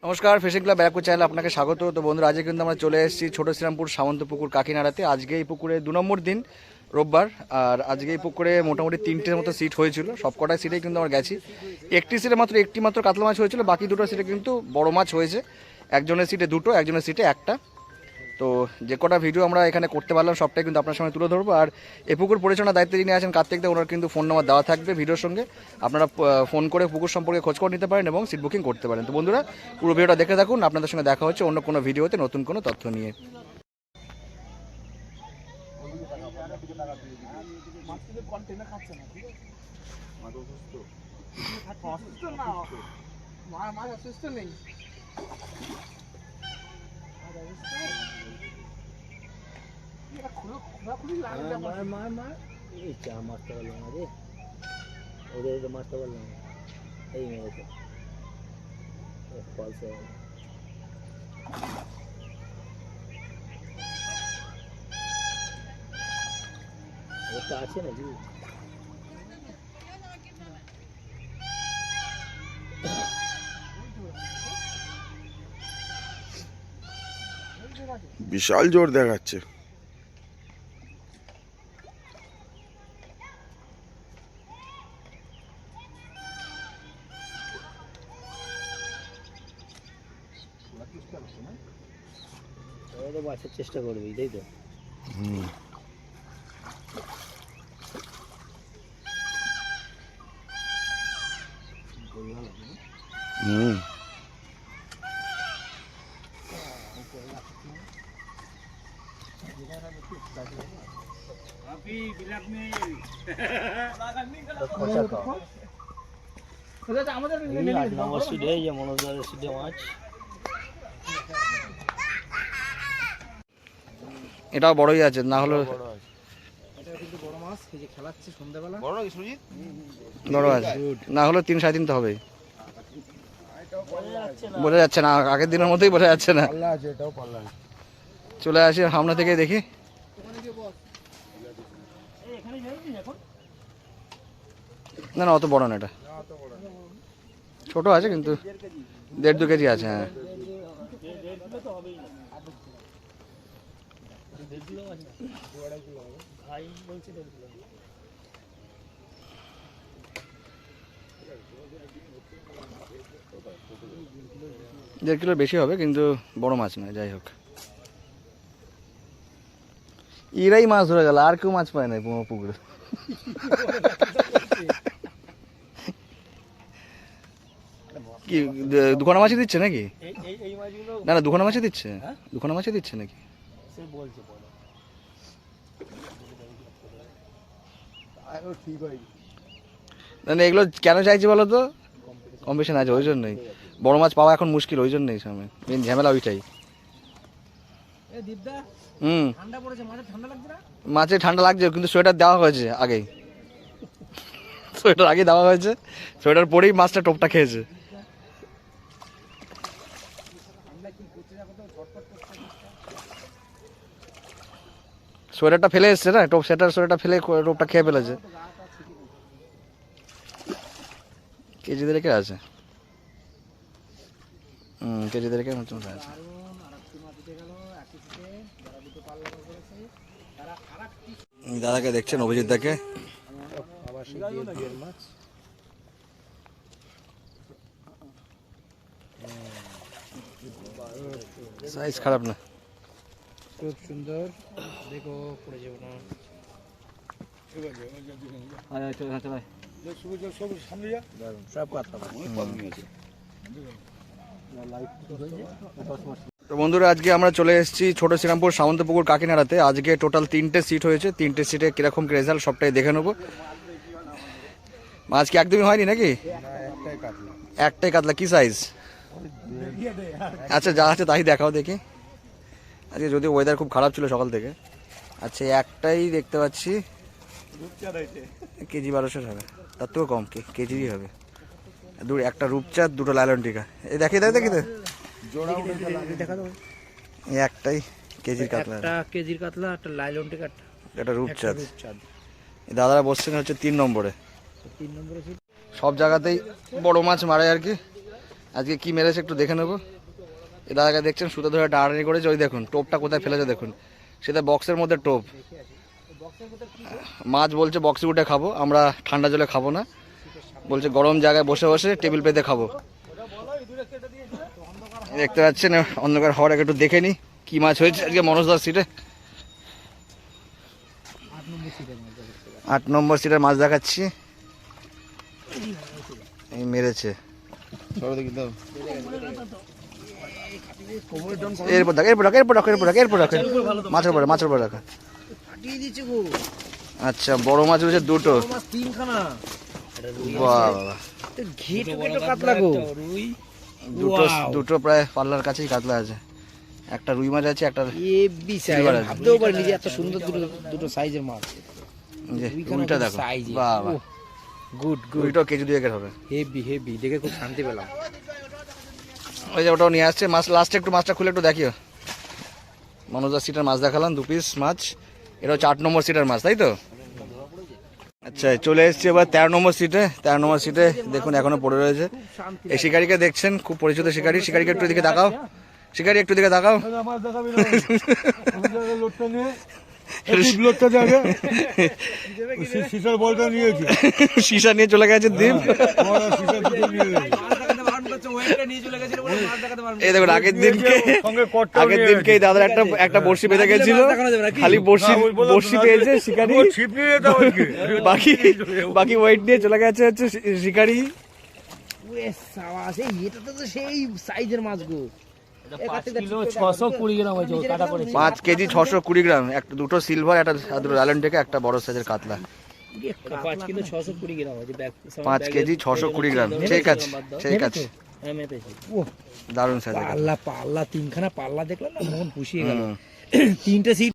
নমস্কার, fishing club Barrackpore চ্যানেলে আপনাকে স্বাগত। তো বন্ধুরা, আজকে কিন্তু আমরা চলে এসেছি ছোট শ্রীরামপুর সামন্তপুকুর কাকিনাড়াতে। আজকে এই পুকুরে 2 নম্বর দিন, রোববার। আর আজকে এই পুকুরে মোটামুটি 3টের মতো সিট হয়েছিল। সব কটা সিটেই কিন্তু আমরা গেছি। একটি সিটে একটি মাত্র কাতলা মাছ হয়েছিল, বাকি দুটো সিটে কিন্তু বড় মাছ হয়েছে। একজনের সিটে দুটো, একজনের সিটে একটা। তো যে কটা ভিডিও আমরা এখানে করতে পারলাম সবটাই কিন্তু আপনার সঙ্গে তুলে ধরবো। আর এই পুকুর পরিচালনার দায়িত্বে যিনি আছেন কার্তিকদা, ওনার কিন্তু ফোন নাম্বার দেওয়া থাকবে ভিডিওর সঙ্গে। আপনারা ফোন করে পুকুর সম্পর্কে খোঁজখবর নিতে পারেন এবং সিট বুকিং করতে পারেন। তো বন্ধুরা, পুরো ভিডিওটা দেখে থাকুন। আপনাদের সঙ্গে দেখা হচ্ছে অন্য কোনো ভিডিওতে নতুন কোনো তথ্য নিয়ে। মারতে পারলাম না রে, ওদের মারতে পারলাম না। এই মেরেছে ফলসে, ওটা আছে নাকি? বিশাল জোর দেখাচ্ছে। বাঁচার চেষ্টা করবি, তাই তো? এটাও বড়ই আছে, না হলো বড় আছে, না হলো 3 সাড়ে 3 তো হবেই। বোঝা যাচ্ছে না, আগের দিনের মতোই বোঝা যাচ্ছে না। চলে আসি সামনে থেকে দেখি। না না, অত বড় না, এটা ছোট আছে কিন্তু 1.5-2 কেজি আছে। হ্যাঁ, দেড় কিলোর বেশি হবে, কিন্তু বড় মাছ নয়। যাই হোক, এরাই মাছ ধরে গেল, আর কেউ মাছ পায় না পুকুরে। কি দুখানা মাছই দিচ্ছে নাকি? না না, দুখানা মাছই দিচ্ছে, দুখানা মাছই দিচ্ছে নাকি? না না, এগুলো কেন চাইছি বলো তো? কম্পিটিশন আছে, ওই জন্যই। বড় মাছ পাওয়া এখন মুশকিল, ওই জন্যই সামনে মেন ঝামেলা ওইটাই। মাছে ঠান্ডা লাগছে, কিন্তু সোয়েটার দেওয়া হয়েছে আগেই। সোয়েটার আগে দেওয়া হয়েছে, সোয়েটার পরেই মাছটা টোপটা খেয়েছে। সোয়েটারটা ফেলে এসছে না, টোপ সেটার সোয়েটার ফেলে টোপটা খেয়ে ফেলেছে। কেজিতে রেখে আছে, কেজিতে রেখে আছে। দাদাকে দেখছেন, অভিজিৎ দাকে। সাইজ খারাপ না, খুব সুন্দর। দেখো পড়ে যাবো না। তো বন্ধুরা, আজকে আমরা চলে এসেছি ছোট শ্রীরামপুর সামন্তপুকুর কাকিনাড়াতে। আজকে টোটাল 3টে সিট হয়েছে। 3টে সিটে কিরকম রেজাল্ট সবটাই দেখে নেবো। মাছ কি একদমই হয়নি নাকি? একটাই কাতলা। কি সাইজ? আচ্ছা, যা আছে তাই দেখাও দেখি। আজকে যদি ওয়েদার খুব খারাপ ছিল সকাল থেকে। আচ্ছা, একটাই দেখতে পাচ্ছি, কেজি 1200 হবে, তার থেকেও কম কেজিই হবে। একটা রূপচাঁদ, দুটো লাইলন টিকা। এই দেখি দেখি একটাই কেজির কাতলা, একটা কেজির কাতলা, একটা লাইলন টিকা, একটা রূপচাঁদ। দাদারা বসছেন হচ্ছে 3 নম্বরে। 3 নম্বরে। সব জায়গাতেই বড় মাছ মারে আর কি। আজকে কি মেরেছে একটু দেখে নেবো। এ দাদাকে দেখছেন সুতো ধরে টানাটানি করেছে, ওই দেখুন টোপটা কোথায় ফেলেছে দেখুন, সেটা বক্সের মধ্যে টোপ। মাছ বলছে বক্সে উঠে খাবো, আমরা ঠান্ডা জলে খাবো না, বলছে গরম জায়গায় বসে বসে টেবিল পেতে খাবো। দেখতে পাচ্ছেন অন্ধকার হওয়ার আগে একটু দেখে নি কি মাছ হয়েছে আজকে মনোজ দাস সিটে। 8 নম্বর সিটের মাছ দেখাচ্ছি, এই মেরেছে। এরপর দেখ, এরপর রাখ, এরপর রাখ, এরপর রাখ, এরপর রাখ, মাছের পরে, মাছের পরে রাখা। আচ্ছা বড় মাছ রয়েছে দুটো, বাহ বাহ, দুটো দুটো প্রায় পাল্লার কাছেই কাতলা আছে। একটা রুই মাছ আছে, একটা সিলভার আছে। ভাবতেও পারিনি যে এত সুন্দর দুটো সাইজের মাছ। যে রুইটা দেখো, বাহ বাহ, গুড গুড, রুইটাও কেজি 2 হবে। হেভি হেভি, দেখে খুব শান্তি পেলাম। ওই যে ওটাও নিয়ে আসছে মাছ। লাস্টে একটু মাছটা খুলে একটু দেখিও। মনোজার সিটের মাছ দেখালাম 2 পিস মাছ, এটা হচ্ছে 8 নম্বর সিটের মাছ, তাই তো? আচ্ছা চলে এসেছি এবার 13 নম্বর সিটে। 13 নম্বর সিটে দেখুন এখনো পড়ে রয়েছে। এই শিকারিকে দেখছেন, খুব পরিচিত শিকারি। শিকারিকে একটু দিকে তাকাও, শিকারি একটু দিকে তাকাও। সীসা নিয়ে চলে গেছে দ্বীপ। এই দেখুন আগের দিনকে দাদার একটা বড়শি বেঁধে গেছিল, খালি বড়শি পেয়েছে শিকারি, বাকি ওয়েট নিয়ে চলে গেছে হচ্ছে শিকারি। সেই সাইজের মাছ গো, 5 কেজি 620 গ্রাম, দুটো সিলভার, একটা রালেন থেকে একটা বড় সাইজের কাতলা। 5 কেজি 620 গ্রাম, ঠিক আছে ঠিক আছে, দারুণ সাইজ। পাল্লা 3খানা পাল্লা দেখলাম না, মন পুষিয়ে গেল। 3টে সিট